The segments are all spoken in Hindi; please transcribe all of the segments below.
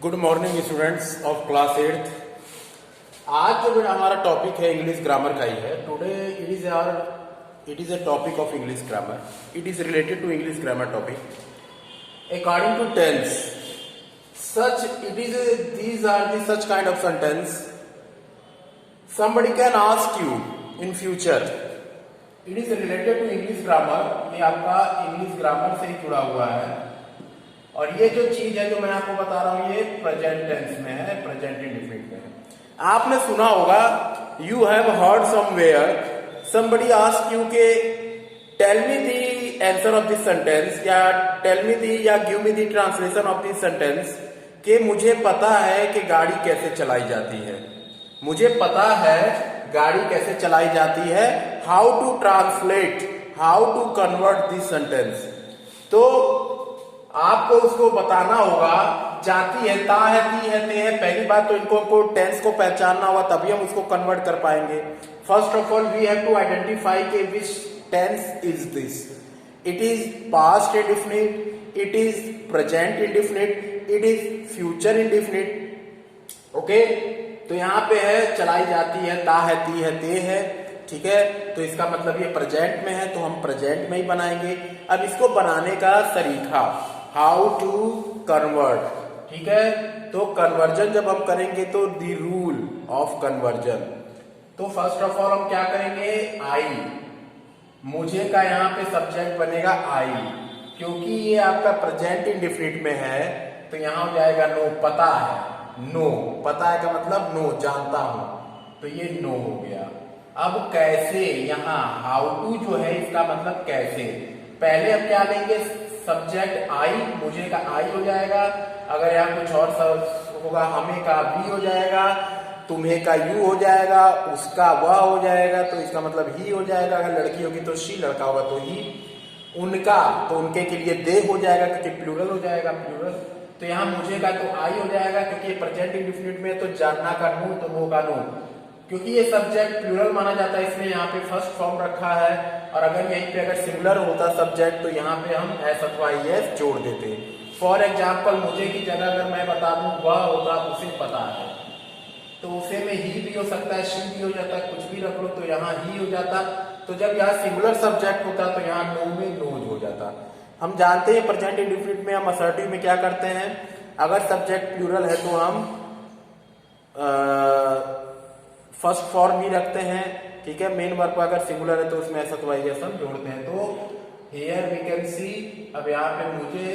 Good morning students of class 8th। आज जो हमारा टॉपिक है इंग्लिश ग्रामर का ही है। Today it is a topic of English grammar. It is related to English grammar topic according to tense. Such it is these are the such kind of sentence somebody can ask you in future. It is related to English grammar। ये आपका इंग्लिश ग्रामर से ही जुड़ा हुआ है। और ये जो चीज है जो मैं आपको बता रहा हूं ये प्रेजेंट टेंस में है, प्रेजेंट इंडेफिनिट में है। आपने सुना होगा, you have heard somewhere somebody ask you के tell me the answer of this sentence, या टेल मी दी या give me the translation of this sentence कि मुझे पता है कि गाड़ी कैसे चलाई जाती है। मुझे पता है गाड़ी कैसे चलाई जाती है। How to translate, how to convert this sentence. तो आपको उसको बताना होगा। जाती है, ता है, ती है, ते है। पहली बात तो इनको टेंस को पहचानना होगा, तभी हम उसको कन्वर्ट कर पाएंगे। First of all we have to identify के which tense is this. It is past indefinite, it is present indefinite, it is future indefinite. Okay, तो यहां पे है चलाई जाती है, ता है, ती है, ते है। ठीक है, तो इसका मतलब ये प्रेजेंट में है, तो हम प्रेजेंट में ही बनाएंगे। अब इसको बनाने का तरीका, हाउ टू कन्वर्ट। ठीक है, तो कन्वर्जन जब हम करेंगे तो द रूल ऑफ कन्वर्जन। तो फर्स्ट ऑफ ऑल हम क्या करेंगे, आई, मुझे का यहां पे सब्जेक्ट बनेगा आई, क्योंकि ये आपका प्रेजेंट इंडेफिनिट में है। तो यहां हो जाएगा नो, पता है, नो, पता है का मतलब नो, जानता हूं, तो ये नो हो गया। अब कैसे, यहां हाउ टू जो है इसका मतलब कैसे। पहले अब क्या लेंगे, सब्जेक्ट आई, मुझे का आई हो जाएगा। अगर यहां कुछ और होगा, हमें का भी हो जाएगा, तुम्हें का यू हो जाएगा, उसका वह हो जाएगा, तो इसका मतलब ही हो जाएगा। अगर लड़की होगी तो शी, लड़का होगा तो ही। उनका तो उनके के लिए दे हो जाएगा, क्योंकि प्लूरल हो जाएगा, प्लूरल। तो यहाँ मुझे का तो आई हो जाएगा, क्योंकि ये प्रेजेंट इंडेफिनिट में, तो जानना का नो, तो नो का नो। क्योंकि ये सब्जेक्ट प्लूरल माना जाता है, इसमें यहाँ पे फर्स्ट फॉर्म रखा है। और अगर यहीं पे अगर सिंगुलर होता सब्जेक्ट, तो यहाँ पे हम एस अथवा एस जोड़ देते। फॉर एग्जाम्पल, मुझे की जगह अगर मैं बता दूं वह होता, उसे पता है, तो उसे में ही भी हो सकता है, शी भी हो जाता है, कुछ भी रख लो तो यहाँ ही हो जाता। तो जब यहाँ सिंगुलर सब्जेक्ट होता तो यहाँ नो में नोज हो जाता। हम जानते हैं प्रेजेंट इंडेफिनिट में हम असर्टिव में क्या करते हैं, अगर सब्जेक्ट प्लूरल है तो हम फर्स्ट फॉर्म ही रखते हैं। ठीक है, मेन वर्ब अगर सिंगुलर है तो उसमें ऐसा तो हम जोड़ते हैं। तो हियर वी कैन सी, अब यहाँ पे मुझे,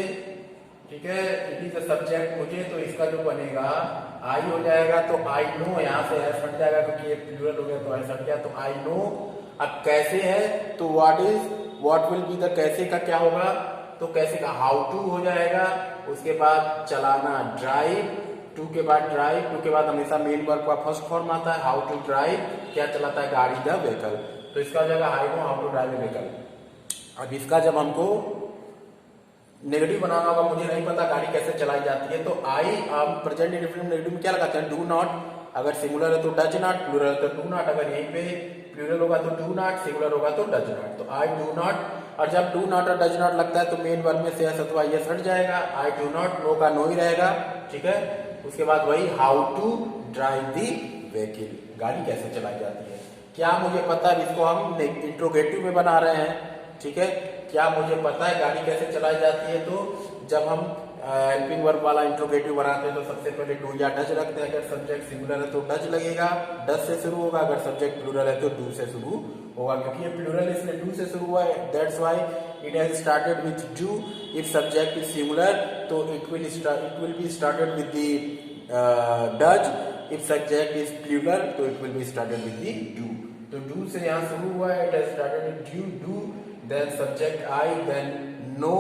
ठीक है, इट इज अ सब्जेक्ट मुझे, तो इसका जो बनेगा आई हो जाएगा। तो आई नो, यहाँ से एस हट जाएगा क्योंकि ये प्लूरल हो गया, तो एस हट गया, तो आई नो। अब कैसे है, तो व्हाट विल बी द, कैसे का क्या होगा, तो कैसे का हाउ टू हो जाएगा। उसके बाद चलाना, ड्राइव, टू के बाद ड्राइव, टू के बाद हमेशा मेन वर्ब का फर्स्ट फॉर्म आता है। हाउ टू ड्राइव, क्या चलाता है, गाड़ी, द व्हीकल, तो इसका हो जाएगा I know how to drive the vehicle. अब इसका जब हमको नेगेटिव बनाना होगा, मुझे नहीं पता गाड़ी कैसे चलाई जाती है, तो आई, आप प्रेजेंट इंडेफिनिट नेगेटिव में क्या लगाते हैं, डू नॉट। अगर सिंगुलर है तो डज नॉट, प्लूरल है तो डू नॉट। अगर यहीं पे प्लूरल होगा तो डू नॉट, सिंगुलर होगा तो डज नॉट। तो आई डू नॉट, और जब डू नॉट और डज नॉट लगता है तो मेन वर्ब में से एस अथवा एस हट जाएगा। आई डू नॉट, नो का नो ही रहेगा। ठीक है, उसके बाद वही how to drive the vehicle, गाड़ी कैसे चलाई जाती है। क्या मुझे पता है, इसको हम इंट्रोगेटिव में बना रहे हैं। ठीक है, क्या मुझे पता है गाड़ी कैसे चलाई जाती है। तो जब हम हेल्पिंग वर्ब वाला इंट्रोगेटिव बनाते हैं तो सबसे पहले डू या डज रखते हैं। अगर सब्जेक्ट सिंगुलर है तो डज लगेगा, डज से शुरू होगा। अगर सब्जेक्ट प्लूरल है तो डू से शुरू होगा, क्योंकि ये प्लूरल इसलिए डू से शुरू हुआ है, that's why it has started with do. If subject is singular तो it will be started with the does. If subject is plural तो it will be started with the do. तो डू से यहाँ शुरू हुआ है, it has started with do, then subject I, then no.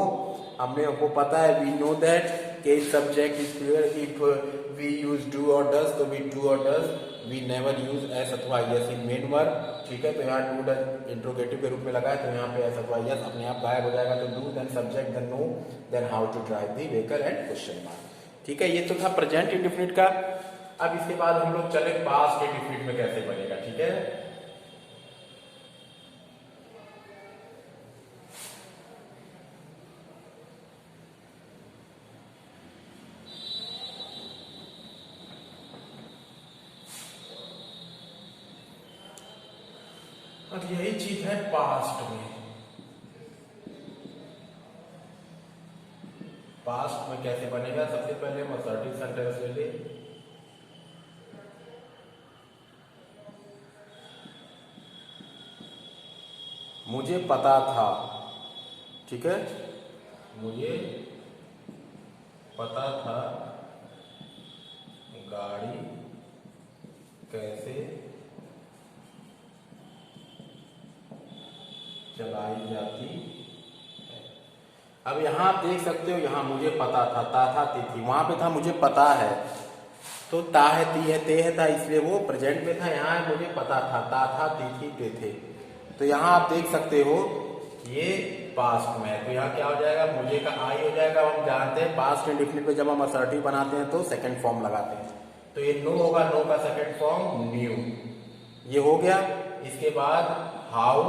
हमको पता है, वी नो दैट कि subject is clear. If we use do और डज, तो वी डू और does, we never use S अथवा यस इन मेन वर्ब। ठीक है, तो यहाँ डू डज इंट्रोगेटिव के रूप में लगा है, तो यहाँ पे एस अथवा यस अपने आप गायब हो जाएगा। तो do, then subject, then know, then how to drive the vehicle and question mark. ठीक है, ये तो था प्रेजेंट इंडेफिनिट का। अब इसके बाद हम लोग चले पास्ट इंडेफिनिट में कैसे बनेगा। ठीक है, और यही चीज है पास्ट में। पास्ट में कैसे बनेगा? सबसे पहले हम असर्टिव सेंटेंस ले ले। मुझे पता था, ठीक है, मुझे पता था गाड़ी कैसे चलाई जाती है। अब यहां आप देख सकते हो, यहां मुझे पता था, था थी, वहां पे था मुझे पता है, तो ता है, ती है, ते है, था, इसलिए वो प्रेजेंट में था। यहाँ मुझे पता था, था, ती थी, ते थे। तो यहाँ आप देख सकते हो ये पास्ट में है, तो यहाँ क्या हो जाएगा? मुझे का आई हो जाएगा। हम जानते हैं पास्ट इंडेफिनिट में जब हम असर्टिव बनाते हैं तो सेकंड फॉर्म लगाते हैं, तो ये नो होगा, नो का सेकंड फॉर्म न्यू, ये हो गया। इसके बाद हाउ,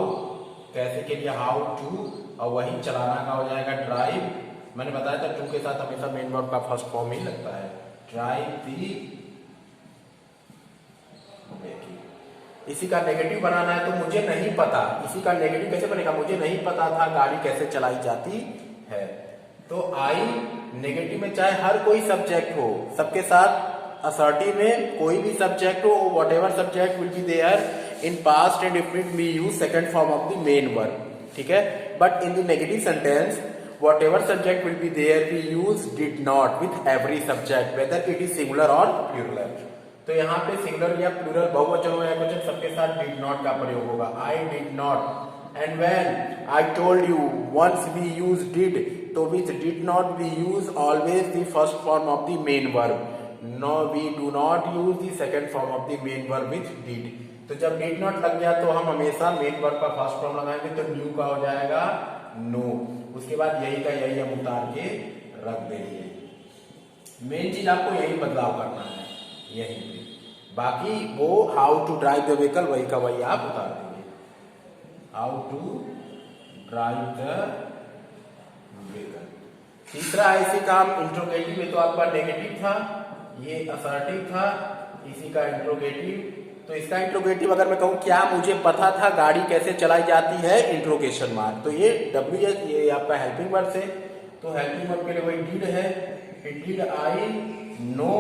कैसे के लिए हाउ टू, और वही चलाना का हो जाएगा ड्राइव। मैंने बताया था टू के साथ हमेशा मेन वर्ब का फर्स्ट फॉर्म ही लगता है, ड्राइव दी। इसी का नेगेटिव बनाना है, तो मुझे नहीं पता, इसी का नेगेटिव कैसे बनेगा? मुझे नहीं पता था गाड़ी कैसे चलाई जाती है। तो आई नेगेटिव में चाहे हर कोई सब्जेक्ट हो, सबके साथ असर्टिव में कोई भी सब्जेक्ट हो, whatever subject will be there in past and indefinite we use second form of the main verb, ठीक है। But in the negative sentence whatever subject will be there we use did not with every subject whether it is singular और प्लूरल। तो यहाँ पे सिंगुलर या प्लूरल, बहुवचन हो या एकवचन, सबके साथ डिड नॉट का प्रयोग होगा। I did not, and when I told you once we use did, तो with did not we use always the first form of the main verb. No, we do not use the second form of the main verb with did. तो जब डिड नॉट लग गया तो हम हमेशा मेन वर्ब का फर्स्ट फॉर्म लगाएंगे, तो न्यू का हो जाएगा नो। उसके बाद यही का यही हम उतार के रख देंगे। मेन चीज आपको यही बदलाव करना है, यही। बाकी वो how to drive the vehicle वही का वही आप उतार देंगे, how to drive the vehicle. तीसरा ऐसे काम इंट्रोगेटिव में, तो आपका नेगेटिव था, ये असर्टिव था, इसी का इंट्रोगेटिव। तो इसका इंट्रोगेटिव अगर मैं कहूं क्या मुझे पता था गाड़ी कैसे चलाई जाती है, इंट्रोगेशन मार्क, तो ये डब्ल्यू एस, ये आपका हेल्पिंग वर्ब से, तो हेल्पिंग वर्ब के लिए वही डिड है, फिर डिड आई नो,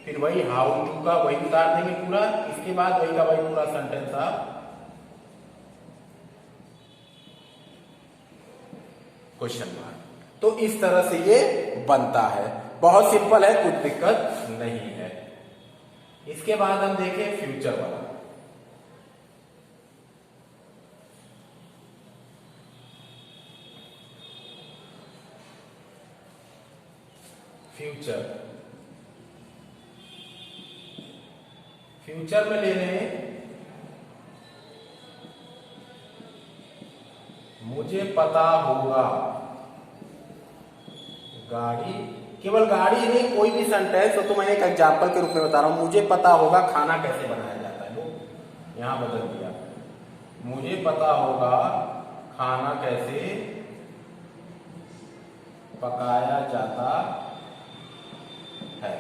फिर वही हाउ टू का वही उतार देंगे पूरा। इसके बाद वही का वही पूरा सेंटेंस आप क्वेश्चन मार्क। तो इस तरह से ये बनता है, बहुत सिंपल है, कुछ दिक्कत नहीं है। इसके बाद हम देखें फ्यूचर वाला। फ्यूचर, फ्यूचर में ले लें मुझे पता होगा गाड़ी, केवल गाड़ी नहीं, कोई भी सेंटेंस हो, तो मैं एक एग्जांपल के रूप में बता रहा हूं। मुझे पता होगा खाना कैसे बनाया जाता है, लो यहां बदल दिया, मुझे पता होगा खाना कैसे पकाया जाता है।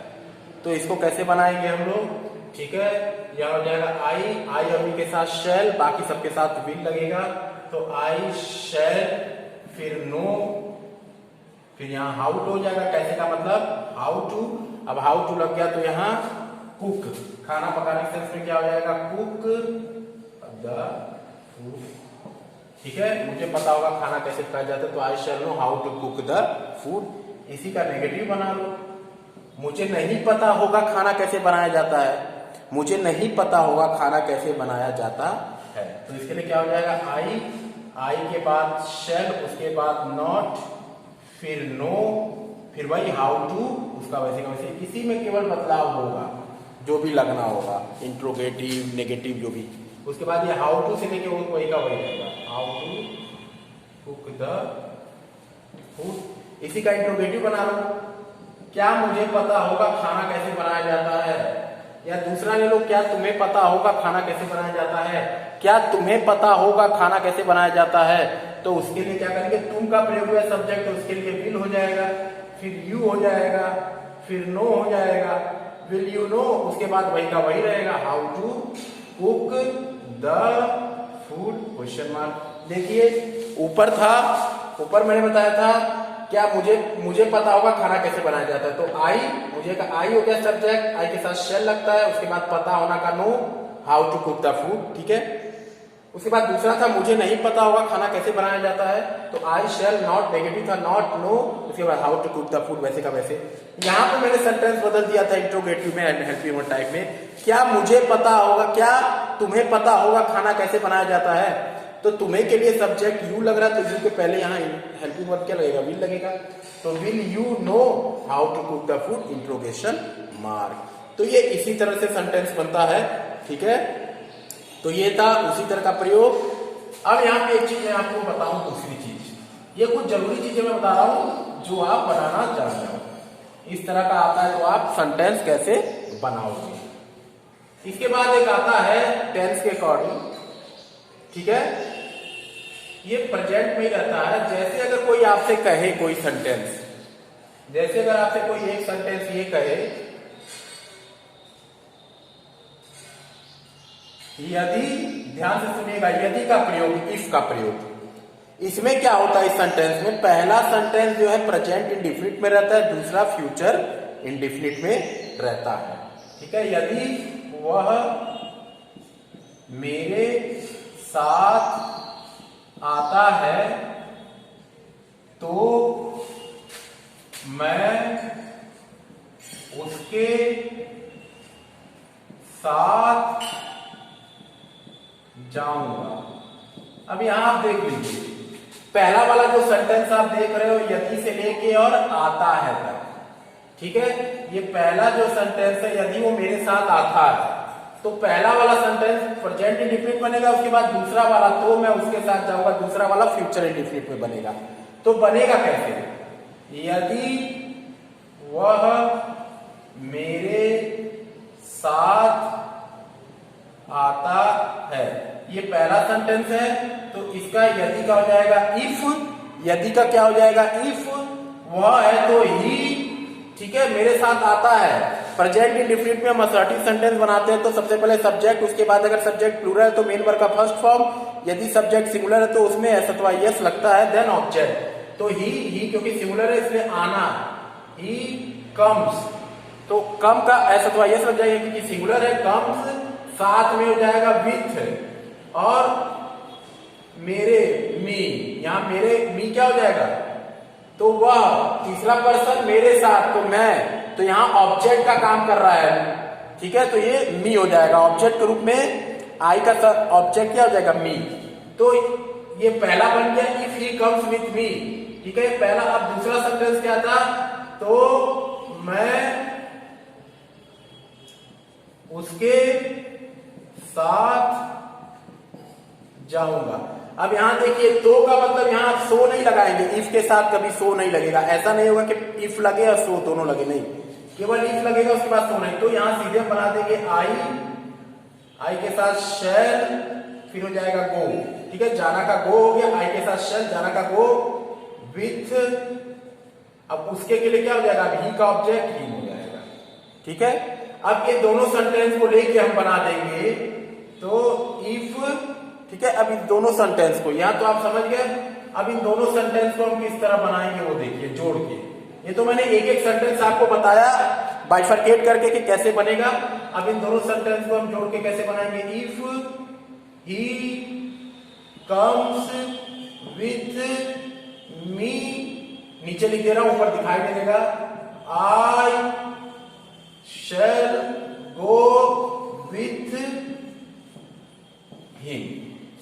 तो इसको कैसे बनाएंगे हम लोग, ठीक है। यह हो जाएगा आई, आई अभी के साथ शैल, बाकी सबके साथ विल लगेगा, तो आई शैल, फिर नो, फिर यहाँ हाउ टू हो जाएगा। कैसे का मतलब हाउ टू, अब हाउ टू लग गया तो यहाँ कुक, खाना पकाने के सेंस में क्या हो जाएगा, कुक द फूड, ठीक है। मुझे पता होगा खाना कैसे पकाया जाता है, तो I shall know how to cook the food. इसी का नेगेटिव बना लो, मुझे नहीं पता होगा खाना कैसे बनाया जाता है, मुझे नहीं पता होगा खाना कैसे बनाया जाता है। तो इसके लिए क्या हो जाएगा, आई, आई के बाद शैल, उसके बाद नॉट, फिर नो, फिर वही हाउ टू, उसका वैसे का वैसे। इसी में केवल बदलाव होगा, जो भी लगना होगा, इंट्रोगेटिव नेगेटिव जो भी। उसके बाद ये हाउ टू से लेके वही का वही रहेगा, how to cook the food. इसी का इंट्रोगेटिव बना लो, क्या मुझे पता होगा खाना कैसे बनाया जाता है, या दूसरा ले लो, क्या तुम्हें पता होगा खाना कैसे बनाया जाता है, क्या तुम्हें पता होगा खाना कैसे बनाया जाता है। तो उसके लिए क्या करेंगे, तुम का प्रयोग हुआ सब्जेक्ट, तो उसके लिए विल हो जाएगा, फिर यू हो जाएगा, फिर नो हो जाएगा, विल यू नो, उसके बाद वही का वही रहेगा, how to cook the food question mark. देखिए ऊपर था, ऊपर मैंने बताया था क्या मुझे पता होगा खाना कैसे बनाया जाता है, तो आई, मुझे का आई हो गया सब्जेक्ट, आई के साथ शेल लगता है, उसके बाद पता होना का know, how to cook the food, ठीक है। उसके बाद दूसरा था मुझे नहीं पता होगा खाना कैसे बनाया जाता है, तो आई शेल नॉट, नेगेटिव था नॉट नो, उसके बाद how to cook the food, वैसे का वैसे। यहाँ पे मैंने सेंटेंस बदल दिया था इंट्रोगेटिव में एंड हेल्पिंग टाइप में, क्या मुझे पता होगा, क्या तुम्हें पता होगा खाना कैसे बनाया जाता है, तो तुम्हें के लिए सब्जेक्ट यू लग रहा है, तो यू के पहले यहाँ हेल्पिंग वर्ब क्या लगेगा, विल लगेगा, तो will you know how to cook the food, interrogation mark. तो ये इसी तरह से सेंटेंस बनता है, ठीक है। तो ये था उसी तरह का प्रयोग। अब यहाँ पे एक चीज मैं आपको बताऊं, दूसरी चीज, ये कुछ जरूरी चीजें मैं बता रहा हूं जो आप बनाना चाहते हो, इस तरह का आता है तो आप सेंटेंस कैसे बनाओगे। इसके बाद एक आता है टेंस के अकॉर्डिंग, ठीक है, ये प्रेजेंट में ही रहता है। जैसे अगर कोई आपसे कहे कोई सेंटेंस, जैसे अगर आपसे कोई एक सेंटेंस ये कहे यदि, ध्यान से सुनिएगा, यदि का प्रयोग, इफ का प्रयोग, इसमें क्या होता है, इस सेंटेंस में पहला सेंटेंस जो है प्रेजेंट इंडेफिनिट में रहता है, दूसरा फ्यूचर इंडेफिनिट में रहता है, ठीक है। यदि वह मेरे साथ आता है तो मैं उसके साथ जाऊंगा। अब यहां आप देख लीजिए, पहला वाला जो सेंटेंस आप देख रहे हो यदि से लेके और आता है तक, ठीक है, ये पहला जो सेंटेंस है यदि वो मेरे साथ आता है, तो पहला वाला सेंटेंस प्रेजेंट इंडेफिनिट बनेगा, उसके बाद दूसरा वाला तो मैं उसके साथ जाऊंगा, दूसरा वाला फ्यूचर इंडेफिनिट में बनेगा। तो बनेगा कैसे, यदि वह मेरे साथ आता है, ये पहला सेंटेंस है, तो इसका यदि का हो जाएगा इफ, यदि का क्या हो जाएगा इफ, वह है तो ही, ठीक है, मेरे साथ आता है। प्रेजेंट इंडेफिनिट में हम असर्टिव सेंटेंस बनाते हैं, तो सबसे पहले सब्जेक्ट, उसके बाद अगर सब्जेक्ट प्लूरल है तो मेन वर्ब का फर्स्ट फॉर्म, यदि सब्जेक्ट सिंगुलर है तो उसमें एस अथवा यस लगता है, देन ऑब्जेक्ट। तो ही क्योंकि सिंगुलर है इसलिए आना, ही कम्स, तो कम का एस अथवा यस लग जाएगा क्योंकि सिंगुलर है, कम्स साथ में हो जाएगा विथ, और मेरे मी, यहां मेरे मी क्या हो जाएगा, तो वह तीसरा पर्सन मेरे साथ, तो मैं, तो यहां ऑब्जेक्ट का काम कर रहा है, ठीक है, तो ये मी हो जाएगा ऑब्जेक्ट के रूप में, आई का ऑब्जेक्ट क्या हो जाएगा मी। तो ये पहला बन गया if he comes with me, ठीक है, पहला। अब दूसरा सेंटेंस क्या था, तो मैं उसके साथ जाऊंगा। अब यहां देखिए, तो का मतलब यहां आप सो नहीं लगाएंगे, इफ के साथ कभी सो नहीं लगेगा, ऐसा नहीं होगा कि इफ लगे और सो दोनों लगे, नहीं, केवल इफ लगेगा उसके बाद सो नहीं। तो यहां सीधे बना देंगे आई के साथ शेल, फिर हो जाएगा गो, ठीक है, जाना का गो हो गया, आई के साथ शेल, जाना का गो, विथ, अब उसके के लिए क्या हो जाएगा, ही का ऑब्जेक्ट ही हो जाएगा, ठीक है। अब ये दोनों सेंटेंस को लेके हम बना देंगे, तो इफ, ठीक है। अब इन दोनों सेंटेंस को, यहां तो आप समझ गए, अब इन दोनों सेंटेंस को हम किस तरह बनाएंगे वो देखिए, जोड़ के। ये तो मैंने एक एक सेंटेंस आपको बताया बाइफरकेट करके कि कैसे बनेगा। अब इन दोनों सेंटेंस को हम जोड़ के कैसे बनाएंगे, if he comes with me, नीचे लिख दे रहा हूं, ऊपर दिखाई दे देगा, आई शैल गो विथ हिम।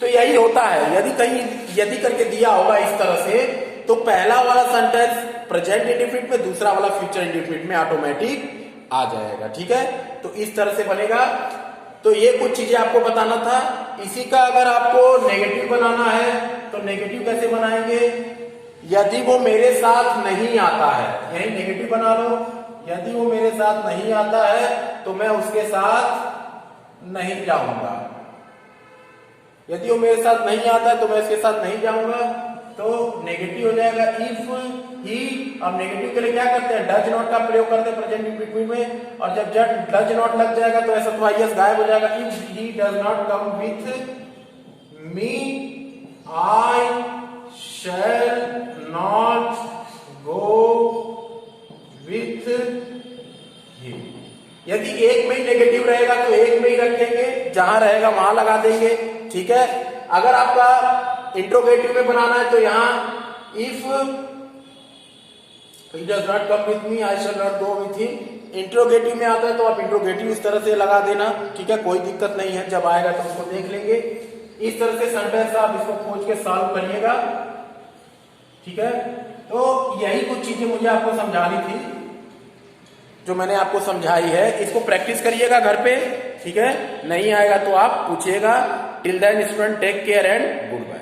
तो यही होता है, यदि कहीं यदि करके दिया होगा इस तरह से, तो पहला वाला सेंटेंस प्रेजेंट इंडेफिनिट में, दूसरा वाला फ्यूचर इंडेफिनिट में ऑटोमेटिक आ जाएगा, ठीक है। तो इस तरह से बनेगा। तो ये कुछ चीजें आपको बताना था। इसी का अगर आपको नेगेटिव बनाना है तो नेगेटिव कैसे बनाएंगे, यदि वो मेरे साथ नहीं आता है, यही नेगेटिव बना लो, यदि वो मेरे साथ नहीं आता है तो मैं उसके साथ नहीं जाऊंगा, यदि वो मेरे साथ नहीं आता है तो मैं उसके साथ नहीं जाऊंगा, तो नेगेटिव हो जाएगा इफ ही। अब नेगेटिव के लिए क्या करते हैं, डज नॉट का प्रयोग करते हैं प्रेजेंट इंडेफिनिट में, और जब डज नॉट लग जाएगा तो ऐसा तो यस गायब हो जाएगा, if he does not come with me I shall not go with him. यदि एक में ही नेगेटिव रहेगा तो एक में ही रखेंगे, जहां रहेगा वहां लगा देंगे, ठीक है। अगर आपका इंट्रोगेटिव में बनाना है तो यहां if he does not come with me I shall not go with him. Interrogative में आता है तो आप इंट्रोगेटिव इस तरह से लगा देना, ठीक है, कोई दिक्कत नहीं है, जब आएगा तो उसको देख लेंगे। इस तरह से सेंटेंस आप इसको खोज के सॉल्व करिएगा, ठीक है। तो यही कुछ चीजें मुझे आपको समझानी थी जो मैंने आपको समझाई है। इसको प्रैक्टिस करिएगा घर पे, ठीक है। नहीं आएगा तो आप पूछिएगा। Till then student take care and good bye.